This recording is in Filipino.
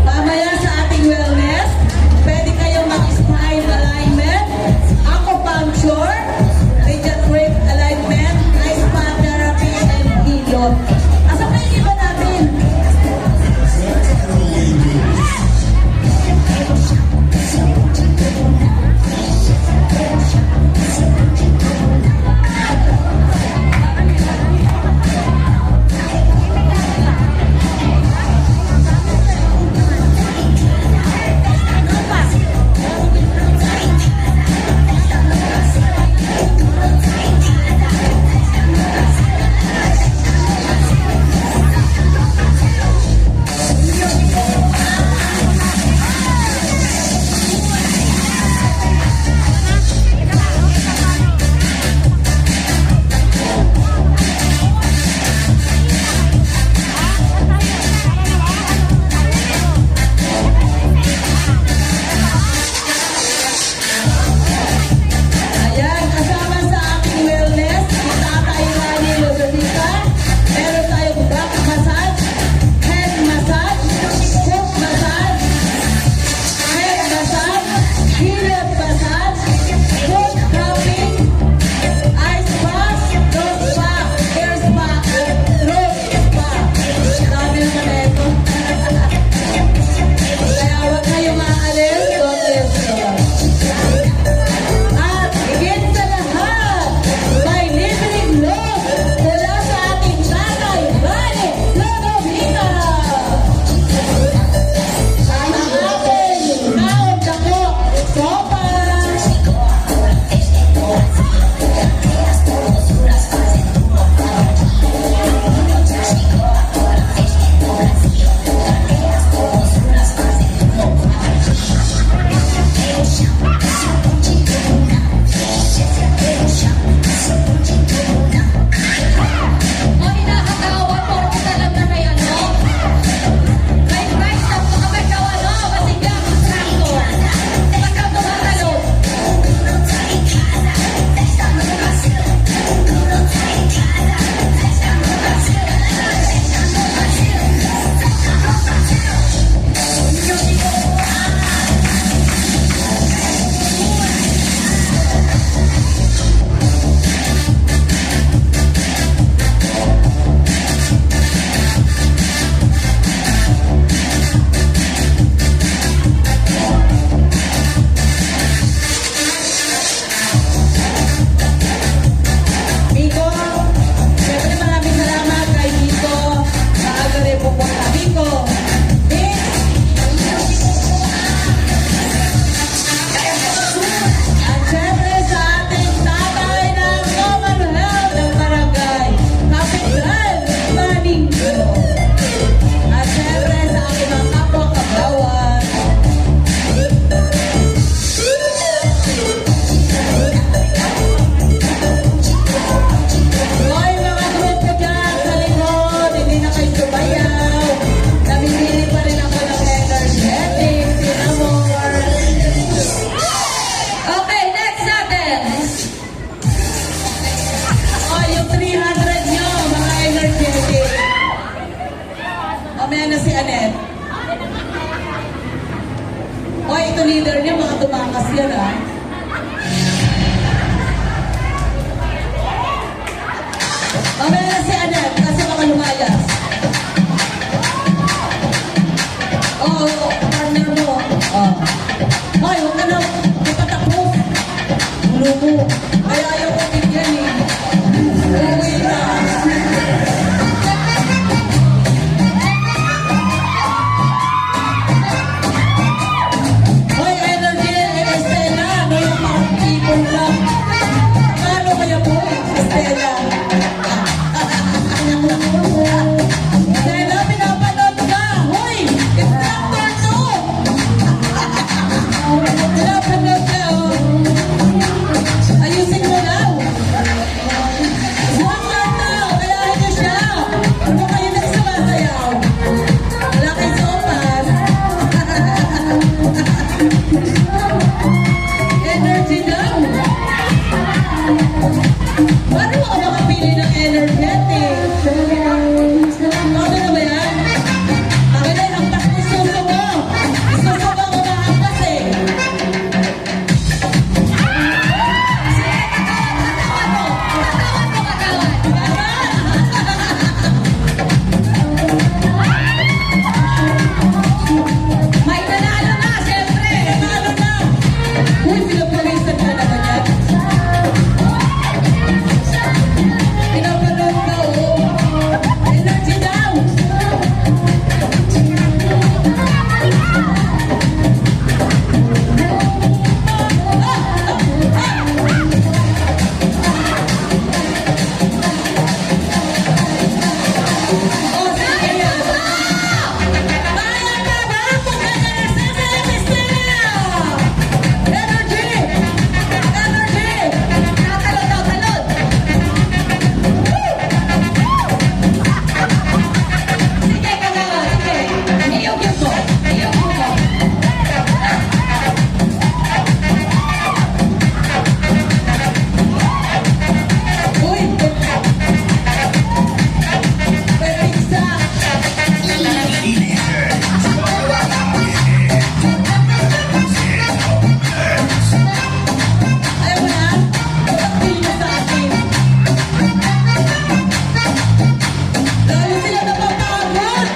Mamaya sa ating wellness, pwede kayong mag-spine alignment, acupuncture, radiant alignment, ice bath therapy, and hilot. Asa pa yung iba natin? Ayan, kasama sa aking wellness, si Tatay Rani Lodonica. Meron tayong back massage, head massage, foot massage, head massage, hilot massage, foot rubbing, ice bath, nose spa, hair spa, at throat spa. Dami naman na ito. Kaya huwag kayong aalis, don't listen. At higit sa lahat, may libreng load mula sa ating Tatay Rani Lodovica. Ang ating kaon dako, sopas. Ay, nakakawat po rin alam na may ano. May price na po kapag daw ano, masigla ang sakto. Pagka tumatalo. Miko, siyempre maraming salamat kay Miko sa agare pupunta. Miko, Miss. At siyempre sa ating tatay ng Common Health ng Barangay, Kapitan Maninggo. At siyempre sa aking mga kapwa kabawan. Hoy mga grupo dyan sa likod, hindi na kayo sumayaw. Namimili pa rin ako ng energetic, tinamor. Okay, next natin. O, yung 300 nyo, mga energetic. Mamaya na si Anet. O, ito leader niya, mga tumakas yan ah. Mamaya na si Anet, kasi baka lumayas. Partner mo. Hoy, huwag ka na ipatapos. Ulo mo. Kaya ayaw ko bigyan eh. Uuwi na. Hoy, energy, Estela. O, sige yan. Kaya ka ba? Punta ka na sa Cristina! Energy! Energy! Tatalon daw, talon. Sige, kagawa, sige. Iyog-yog mo. Iyog-yog mo. Uy! May pizza! Ayaw mo na? Pagpili mo sa akin. Lalo sila napapagod!